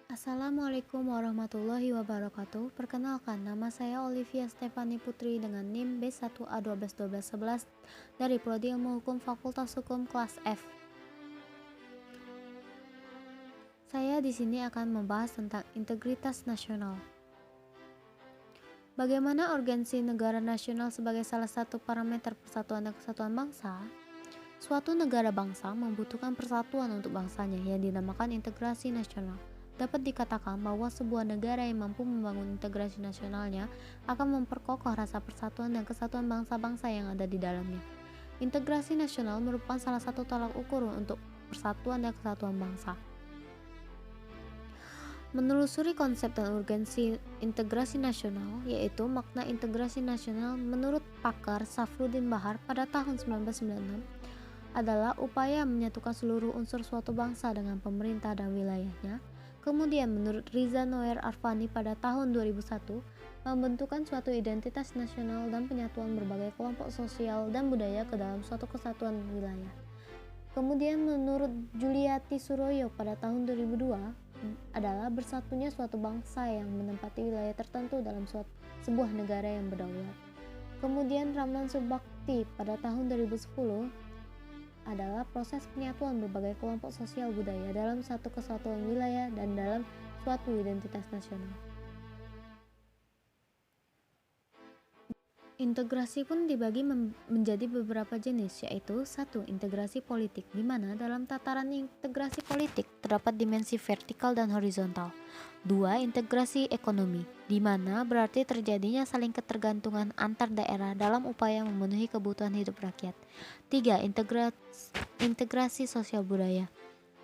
Assalamualaikum warahmatullahi wabarakatuh. Perkenalkan, nama saya Olivia Stefani Putri dengan NIM B1A121211 dari Prodi Ilmu Hukum Fakultas Hukum kelas F. Saya di sini akan membahas tentang integritas nasional. Bagaimana urgensi negara nasional sebagai salah satu parameter persatuan dan kesatuan bangsa? Suatu negara bangsa membutuhkan persatuan untuk bangsanya yang dinamakan integrasi nasional. Dapat dikatakan bahwa sebuah negara yang mampu membangun integrasi nasionalnya akan memperkokoh rasa persatuan dan kesatuan bangsa-bangsa yang ada di dalamnya. Integrasi nasional merupakan salah satu tolak ukur untuk persatuan dan kesatuan bangsa. Menelusuri konsep dan urgensi integrasi nasional, yaitu makna integrasi nasional menurut pakar Safruddin Bahar pada tahun 1996 adalah upaya menyatukan seluruh unsur suatu bangsa dengan pemerintah dan wilayahnya. Kemudian menurut Riza Noer Arfani pada tahun 2001, membentukkan suatu identitas nasional dan penyatuan berbagai kelompok sosial dan budaya ke dalam suatu kesatuan wilayah. Kemudian menurut Juliati Suroyo pada tahun 2002 adalah bersatunya suatu bangsa yang menempati wilayah tertentu dalam sebuah negara yang berdaulat. Kemudian Ramlan Subakti pada tahun 2010 adalah proses penyatuan berbagai kelompok sosial budaya dalam satu kesatuan wilayah dan dalam suatu identitas nasional. Integrasi pun dibagi menjadi beberapa jenis, yaitu 1. Integrasi politik, di mana dalam tataran integrasi politik terdapat dimensi vertikal dan horizontal. 2. Integrasi ekonomi, di mana berarti terjadinya saling ketergantungan antar daerah dalam upaya memenuhi kebutuhan hidup rakyat. 3. Integrasi sosial budaya,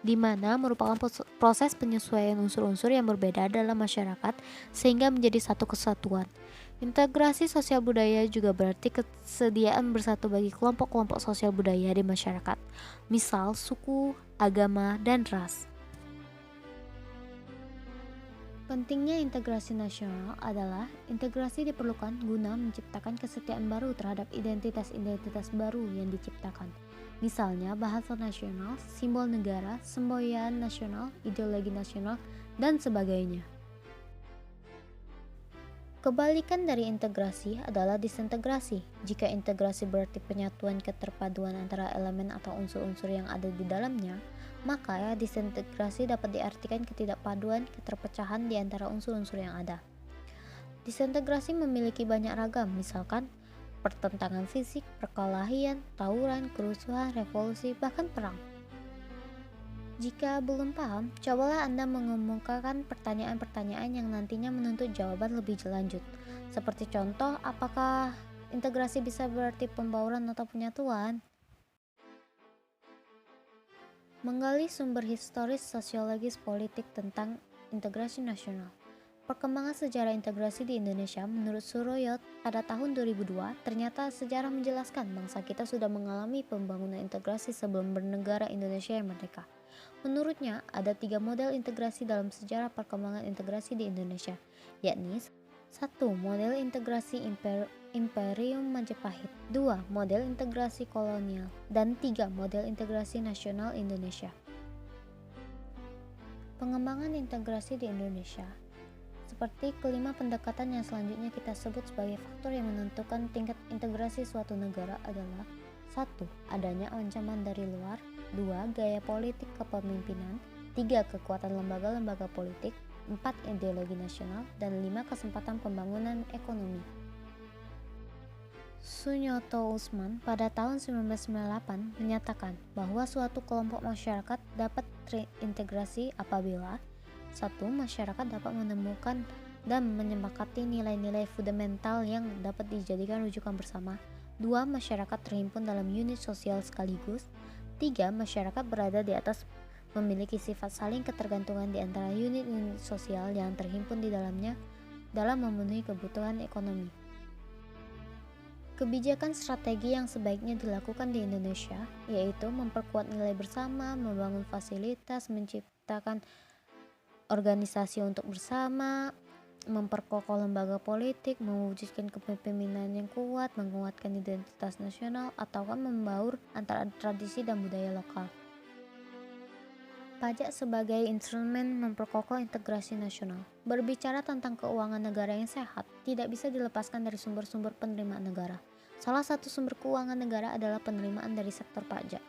di mana merupakan proses penyesuaian unsur-unsur yang berbeda dalam masyarakat sehingga menjadi satu kesatuan. Integrasi sosial budaya juga berarti kesediaan bersatu bagi kelompok-kelompok sosial budaya di masyarakat, misal suku, agama, dan ras. Pentingnya integrasi nasional adalah integrasi diperlukan guna menciptakan kesetiaan baru terhadap identitas-identitas baru yang diciptakan. Misalnya bahasa nasional, simbol negara, semboyan nasional, ideologi nasional, dan sebagainya. Kebalikan dari integrasi adalah disintegrasi. Jika integrasi berarti penyatuan keterpaduan antara elemen atau unsur-unsur yang ada di dalamnya, maka disintegrasi dapat diartikan ketidakpaduan, keterpecahan di antara unsur-unsur yang ada. Disintegrasi memiliki banyak ragam, misalkan pertentangan fisik, perkelahian, tawuran, kerusuhan, revolusi, bahkan perang. Jika belum paham, cobalah Anda mengemukakan pertanyaan-pertanyaan yang nantinya menuntut jawaban lebih lanjut. Seperti contoh, apakah integrasi bisa berarti pembauran atau penyatuan? Menggali sumber historis sosiologis politik tentang integrasi nasional. Perkembangan sejarah integrasi di Indonesia menurut Suroyo pada tahun 2002, ternyata sejarah menjelaskan bangsa kita sudah mengalami pembangunan integrasi sebelum bernegara Indonesia yang merdeka. Menurutnya, ada 3 model integrasi dalam sejarah perkembangan integrasi di Indonesia, yakni 1. Model integrasi Imperium Majapahit, 2. Model integrasi kolonial, dan 3. Model integrasi nasional Indonesia. Pengembangan integrasi di Indonesia. Seperti kelima pendekatan yang selanjutnya kita sebut sebagai faktor yang menentukan tingkat integrasi suatu negara adalah 1. Adanya ancaman dari luar, 2. Gaya politik kepemimpinan, 3. Kekuatan lembaga-lembaga politik, 4. Ideologi nasional, dan 5. Kesempatan pembangunan ekonomi. Sunyoto Usman pada tahun 1998 menyatakan bahwa suatu kelompok masyarakat dapat terintegrasi apabila 1. Masyarakat dapat menemukan dan menyepakati nilai-nilai fundamental yang dapat dijadikan rujukan bersama. 2. Masyarakat terhimpun dalam unit sosial sekaligus. 3. Masyarakat berada di atas memiliki sifat saling ketergantungan di antara unit-unit sosial yang terhimpun di dalamnya dalam memenuhi kebutuhan ekonomi. Kebijakan strategi yang sebaiknya dilakukan di Indonesia yaitu memperkuat nilai bersama, membangun fasilitas, menciptakan organisasi untuk bersama, memperkokoh lembaga politik, mewujudkan kepemimpinan yang kuat, menguatkan identitas nasional, atau membaur antara tradisi dan budaya lokal. Pajak sebagai instrumen memperkokoh integrasi nasional. Berbicara tentang keuangan negara yang sehat, tidak bisa dilepaskan dari sumber-sumber penerimaan negara. Salah satu sumber keuangan negara adalah penerimaan dari sektor pajak.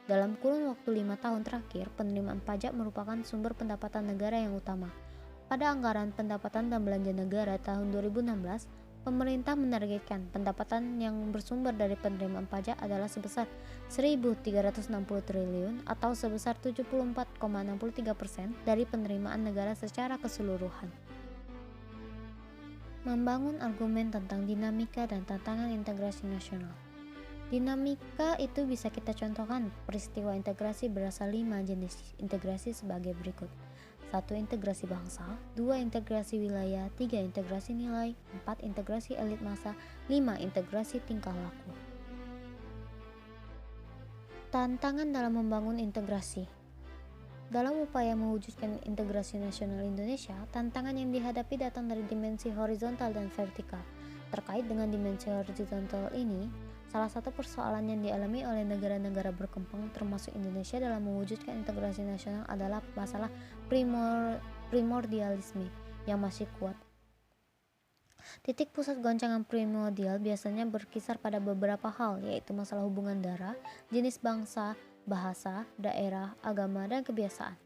Dalam kurun waktu 5 tahun terakhir, penerimaan pajak merupakan sumber pendapatan negara yang utama. Pada anggaran pendapatan dan belanja negara tahun 2016, pemerintah menargetkan pendapatan yang bersumber dari penerimaan pajak adalah sebesar 1.360 triliun atau sebesar 74,63% dari penerimaan negara secara keseluruhan. Membangun argumen tentang dinamika dan tantangan integrasi nasional. Dinamika itu bisa kita contohkan. Peristiwa integrasi berasal 5 jenis integrasi sebagai berikut. 1. Integrasi bangsa, 2. Integrasi wilayah, 3. Integrasi nilai, 4. Integrasi elit massa, 5. Integrasi tingkah laku. Tantangan dalam membangun integrasi. Dalam upaya mewujudkan integrasi nasional Indonesia, tantangan yang dihadapi datang dari dimensi horizontal dan vertikal. Terkait dengan dimensi horizontal ini, salah satu persoalan yang dialami oleh negara-negara berkembang termasuk Indonesia dalam mewujudkan integrasi nasional adalah masalah primordialisme yang masih kuat. Titik pusat goncangan primordial biasanya berkisar pada beberapa hal, yaitu masalah hubungan darah, jenis bangsa, bahasa, daerah, agama, dan kebiasaan.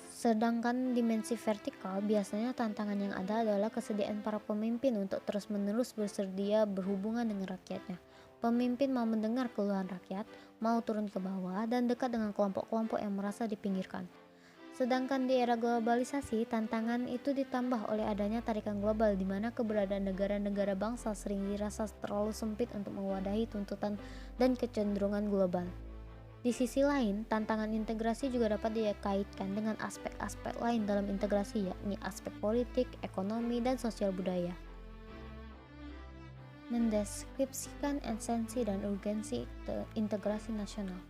Sedangkan dimensi vertikal, biasanya tantangan yang ada adalah kesediaan para pemimpin untuk terus-menerus bersedia berhubungan dengan rakyatnya. Pemimpin mau mendengar keluhan rakyat, mau turun ke bawah, dan dekat dengan kelompok-kelompok yang merasa dipinggirkan. Sedangkan di era globalisasi, tantangan itu ditambah oleh adanya tarikan global di mana keberadaan negara-negara bangsa sering dirasa terlalu sempit untuk mewadahi tuntutan dan kecenderungan global. Di sisi lain, tantangan integrasi juga dapat dikaitkan dengan aspek-aspek lain dalam integrasi, yakni aspek politik, ekonomi, dan sosial budaya. Mendeskripsikan esensi dan urgensi integrasi nasional.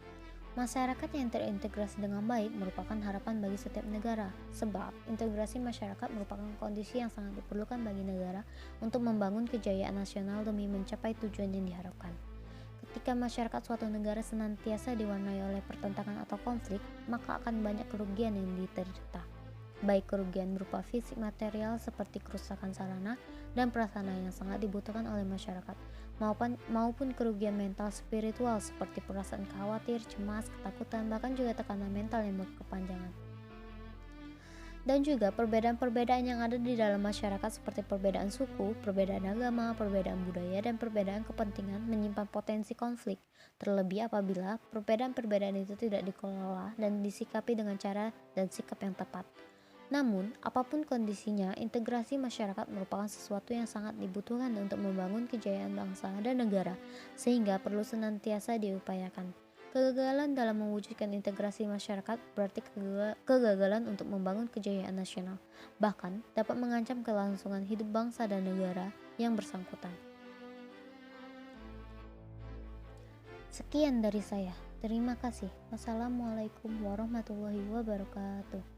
Masyarakat yang terintegrasi dengan baik merupakan harapan bagi setiap negara, sebab integrasi masyarakat merupakan kondisi yang sangat diperlukan bagi negara untuk membangun kejayaan nasional demi mencapai tujuan yang diharapkan. Ketika masyarakat suatu negara senantiasa diwarnai oleh pertentangan atau konflik, maka akan banyak kerugian yang diterita. Baik kerugian berupa fisik material seperti kerusakan sarana dan prasarana yang sangat dibutuhkan oleh masyarakat, maupun kerugian mental spiritual seperti perasaan khawatir, cemas, ketakutan, bahkan juga tekanan mental yang berkepanjangan. Dan juga perbedaan-perbedaan yang ada di dalam masyarakat seperti perbedaan suku, perbedaan agama, perbedaan budaya, dan perbedaan kepentingan menyimpan potensi konflik, terlebih apabila perbedaan-perbedaan itu tidak dikelola dan disikapi dengan cara dan sikap yang tepat. Namun, apapun kondisinya, integrasi masyarakat merupakan sesuatu yang sangat dibutuhkan untuk membangun kejayaan bangsa dan negara, sehingga perlu senantiasa diupayakan. Kegagalan dalam mewujudkan integrasi masyarakat berarti kegagalan untuk membangun kejayaan nasional, bahkan dapat mengancam kelangsungan hidup bangsa dan negara yang bersangkutan. Sekian dari saya. Terima kasih. Wassalamualaikum warahmatullahi wabarakatuh.